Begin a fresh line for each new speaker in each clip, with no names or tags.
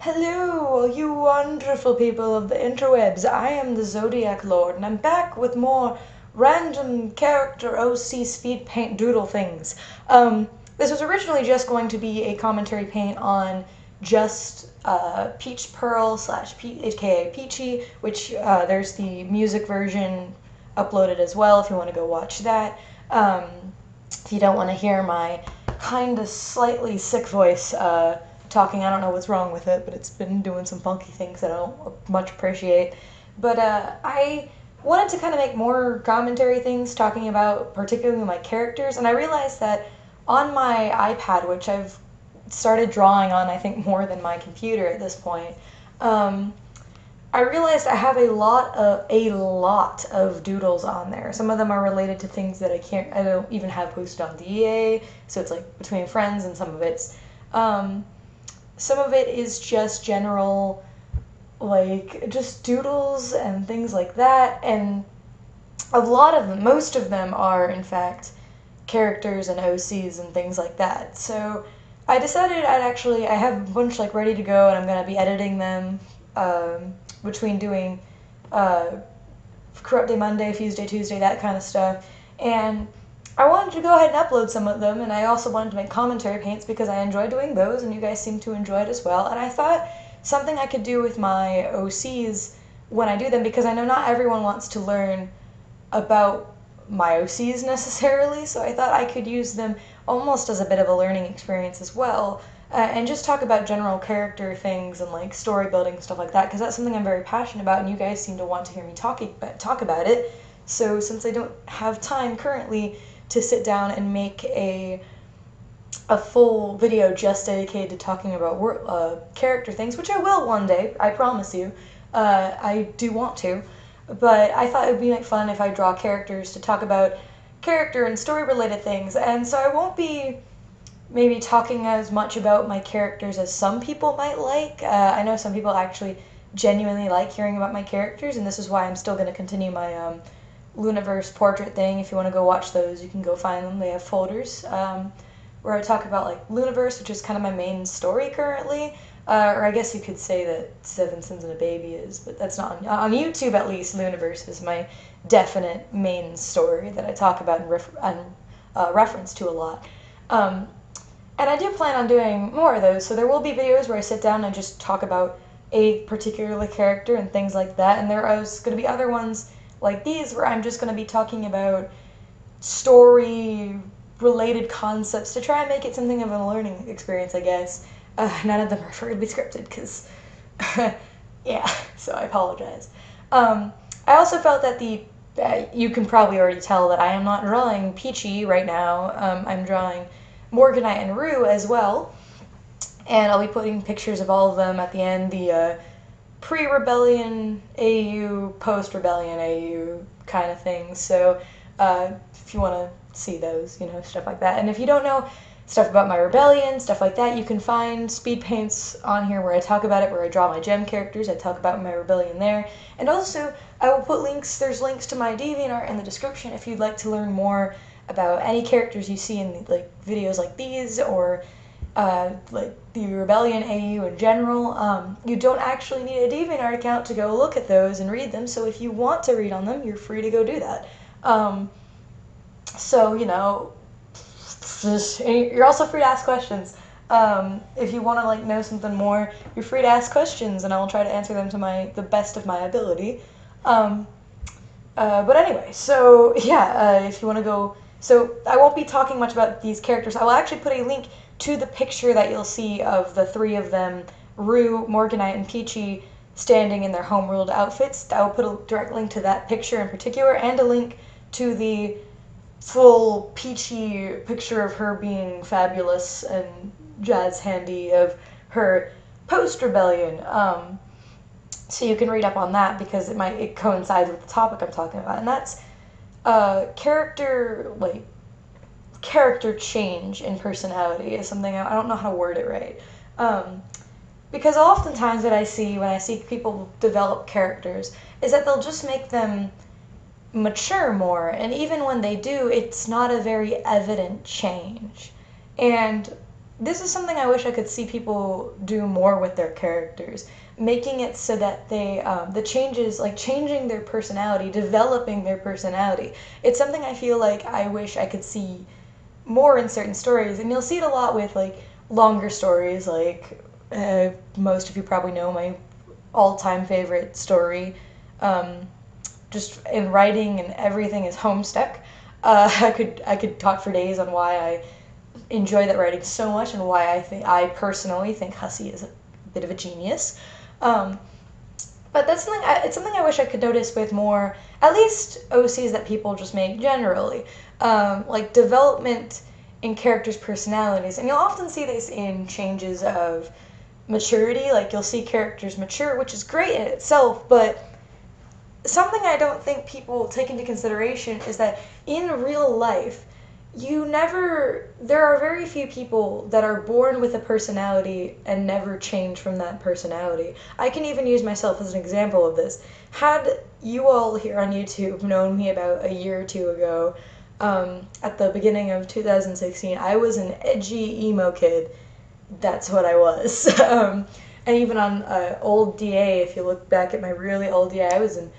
Hello, you wonderful people of the interwebs. I am the Zodiac Lord, and I'm back with more random character OC speed paint doodle things. This was originally just going to be a commentary paint on just Peach Pearl slash aka Peachy, which there's the music version uploaded as well if you want to go watch that. If you don't want to hear my kind of slightly sick voice talking, I don't know what's wrong with it, but it's been doing some funky things that I don't much appreciate. But I wanted to kind of make more commentary things talking about particularly my characters, and I realized that on my iPad, which I've started drawing on, I think more than my computer at this point, I realized I have a lot of doodles on there. Some of them are related to things that I don't even have posted on DEA, so it's like between friends, and some of it is just general, like, just doodles and things like that, and most of them are, in fact, characters and OCs and things like that. So I decided I have a bunch, like, ready to go, and I'm going to be editing them between doing Corrupt Day Monday, Fuse Day Tuesday, that kind of stuff, and I wanted to go ahead and upload some of them, and I also wanted to make commentary paints because I enjoy doing those, and you guys seem to enjoy it as well. And I thought something I could do with my OCs when I do them, because I know not everyone wants to learn about my OCs necessarily, so I thought I could use them almost as a bit of a learning experience as well, and just talk about general character things and like story building, stuff like that, because that's something I'm very passionate about, and you guys seem to want to hear me talk about it. So since I don't have time currently to sit down and make a full video just dedicated to talking about character things, which I will one day, I promise you. I do want to, but I thought it would be like fun if I draw characters to talk about character and story related things, and so I won't be maybe talking as much about my characters as some people might like. I know some people actually genuinely like hearing about my characters, and this is why I'm still going to continue my Luniverse portrait thing. If you want to go watch those, you can go find them. They have folders where I talk about like Luniverse, which is kind of my main story currently, or I guess you could say that Seven Sins and a Baby is, but that's not on YouTube. At least Luniverse is my definite main story that I talk about and reference to a lot. And I do plan on doing more of those, so there will be videos where I sit down and just talk about a particular character and things like that, and there is going to be other ones like these where I'm just going to be talking about story related concepts to try and make it something of a learning experience, I guess. None of them are going to be scripted because yeah, so I apologize. I also felt that you can probably already tell that I am not drawing Peachy right now. I'm drawing Morganite and Rue as well, and I'll be putting pictures of all of them at the end, the pre-rebellion AU, post-rebellion AU kind of thing. So if you want to see those, stuff like that. And if you don't know stuff about my rebellion, stuff like that, you can find speed paints on here where I talk about it, where I draw my gem characters. I talk about my rebellion there. And also, I will put there's links to my DeviantArt in the description if you'd like to learn more about any characters you see in like videos like these, or like the Rebellion AU in general. You don't actually need a DeviantArt account to go look at those and read them, so if you want to read on them, you're free to go do that. So, you're also free to ask questions. If you want to like know something more, you're free to ask questions, and I will try to answer them to the best of my ability. But anyway, so yeah, if you want to go, so I won't be talking much about these characters. I will actually put a link to the picture that you'll see of the three of them, Rue, Morganite, and Peachy, standing in their homeworld outfits. I will put a direct link to that picture in particular, and a link to the full Peachy picture of her being fabulous and jazz handy of her post-rebellion. So you can read up on that because it coincides with the topic I'm talking about, and that's character change in personality is something I don't know how to word it right. Because oftentimes what I see when I see people develop characters is that they'll just make them mature more, and even when they do, it's not a very evident change. And this is something I wish I could see people do more with their characters, making it so that they, the changes, like changing their personality, developing their personality. It's something I feel like I wish I could see more in certain stories, and you'll see it a lot with like longer stories, like most of you probably know my all-time favorite story, just in writing and everything, is Homestuck. I could talk for days on why I enjoy that writing so much and why I personally think Hussey is a bit of a genius. But that's something it's something I wish I could notice with more, at least OCs that people just make generally, like development in characters' personalities, and you'll often see this in changes of maturity. Like you'll see characters mature, which is great in itself, but something I don't think people take into consideration is that in real life, there are very few people that are born with a personality and never change from that personality. I can even use myself as an example of this. Had you all here on YouTube known me about a year or two ago, at the beginning of 2016, I was an edgy emo kid. That's what I was. And even on old DA, if you look back at my really old DA, I was an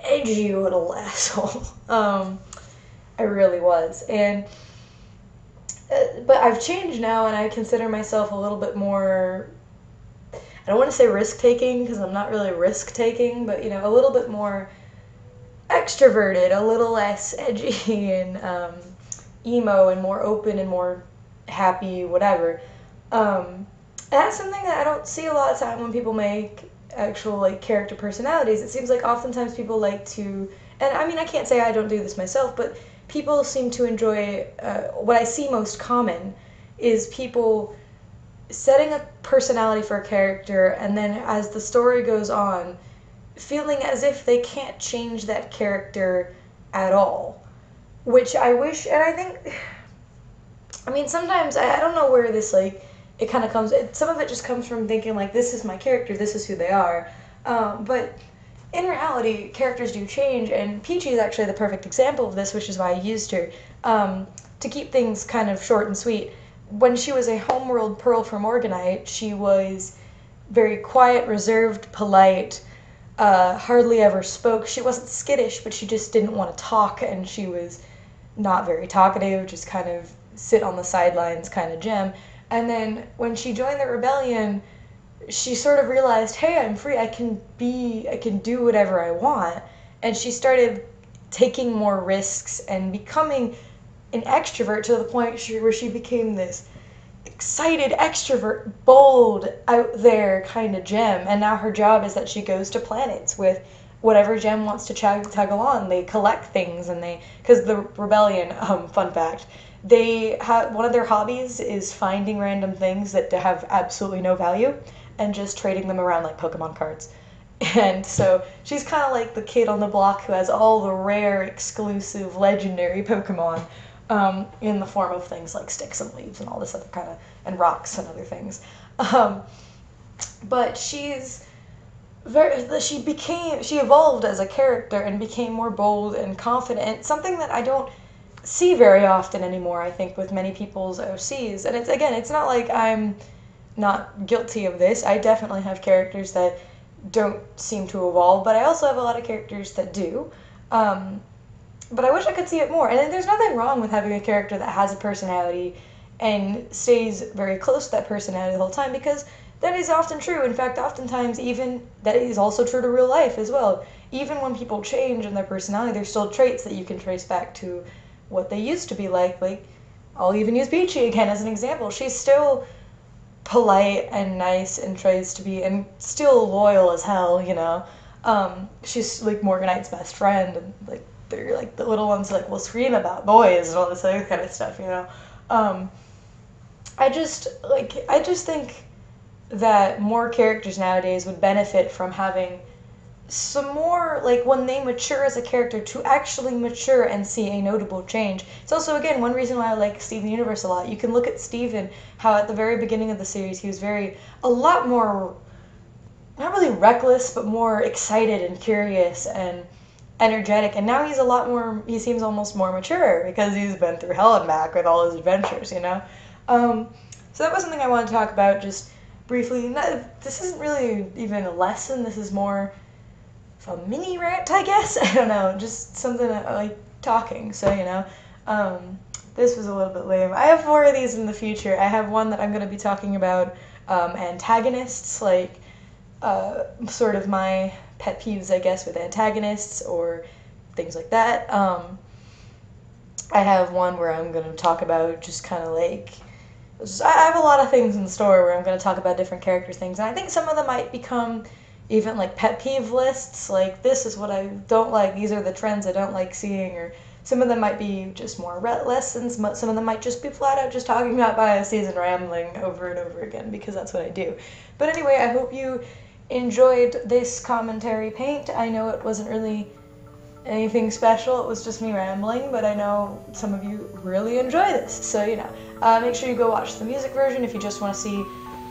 edgy little asshole. I really was. And but I've changed now, and I consider myself a little bit more, I don't want to say risk-taking, because I'm not really risk-taking, but, you know, a little bit more extroverted, a little less edgy and emo, and more open and more happy, whatever. And that's something that I don't see a lot of time when people make actual, like, character personalities. It seems like oftentimes people like to, and I mean, I can't say I don't do this myself, but people seem to enjoy, what I see most common is people setting a personality for a character, and then as the story goes on, feeling as if they can't change that character at all. Which I wish, and I think, I mean, sometimes, I don't know where this, like, it kind of comes, some of it just comes from thinking, like, this is my character, this is who they are. But in reality, characters do change, and Peachy is actually the perfect example of this, which is why I used her. To keep things kind of short and sweet, when she was a homeworld Pearl from Morganite, she was very quiet, reserved, polite, hardly ever spoke. She wasn't skittish, but she just didn't want to talk, and she was not very talkative, just kind of sit on the sidelines kind of gem. And then when she joined the rebellion, she sort of realized, hey, I'm free, I can do whatever I want. And she started taking more risks and becoming an extrovert to the point where she became this excited extrovert, bold, out there kind of gem. And now her job is that she goes to planets with whatever gem wants to tag along. They collect things, and because the rebellion, fun fact, they have, one of their hobbies is finding random things that have absolutely no value and just trading them around like Pokemon cards. And so she's kind of like the kid on the block who has all the rare, exclusive, legendary Pokemon, in the form of things like sticks and leaves and all this other kind of, and rocks and other things. But she evolved as a character and became more bold and confident, something that I don't see very often anymore, I think, with many people's OCs. And it's not like I'm not guilty of this. I definitely have characters that don't seem to evolve, but I also have a lot of characters that do. But I wish I could see it more. And there's nothing wrong with having a character that has a personality and stays very close to that personality the whole time, because that is often true. In fact, oftentimes even that is also true to real life as well. Even when people change in their personality, there's still traits that you can trace back to what they used to be like. Like, I'll even use Peachy again as an example. She's still polite and nice and tries to be, and still loyal as hell, you know. She's like Morganite's best friend, and like they're like the little ones like will scream about boys and all this other kind of stuff, you know. I just think that more characters nowadays would benefit from having some more, like, when they mature as a character, to actually mature and see a notable change. It's also, again, one reason why I like Steven Universe a lot. You can look at Steven, how at the very beginning of the series he was a lot more, not really reckless, but more excited and curious and energetic, and now he's a lot more, he seems almost more mature because he's been through hell and back with all his adventures, you know? So that was something I wanted to talk about just briefly. This isn't really even a lesson, this is more of a mini rant, I guess. I don't know, just something I like talking, so you know. This was a little bit lame. I have 4 of these in the future. I have one that I'm going to be talking about antagonists, like sort of my pet peeves, I guess, with antagonists or things like that. I have one where I'm going to talk about just kind of like, I have a lot of things in the store where I'm going to talk about different characters' things, and I think some of them might become even like pet peeve lists, like this is what I don't like, these are the trends I don't like seeing, or some of them might be just more lessons, some of them might just be flat out just talking about biases and rambling over and over again, because that's what I do. But anyway, I hope you enjoyed this commentary paint. I know it wasn't really anything special, it was just me rambling, but I know some of you really enjoy this, so you know. Make sure you go watch the music version if you just want to see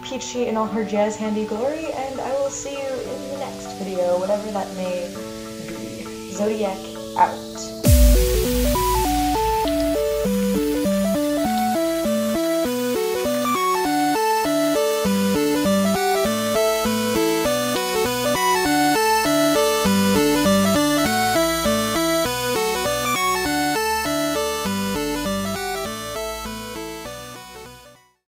Peachy in all her jazz handy glory, and I will see you in the next video, whatever that may be. Zodiac out.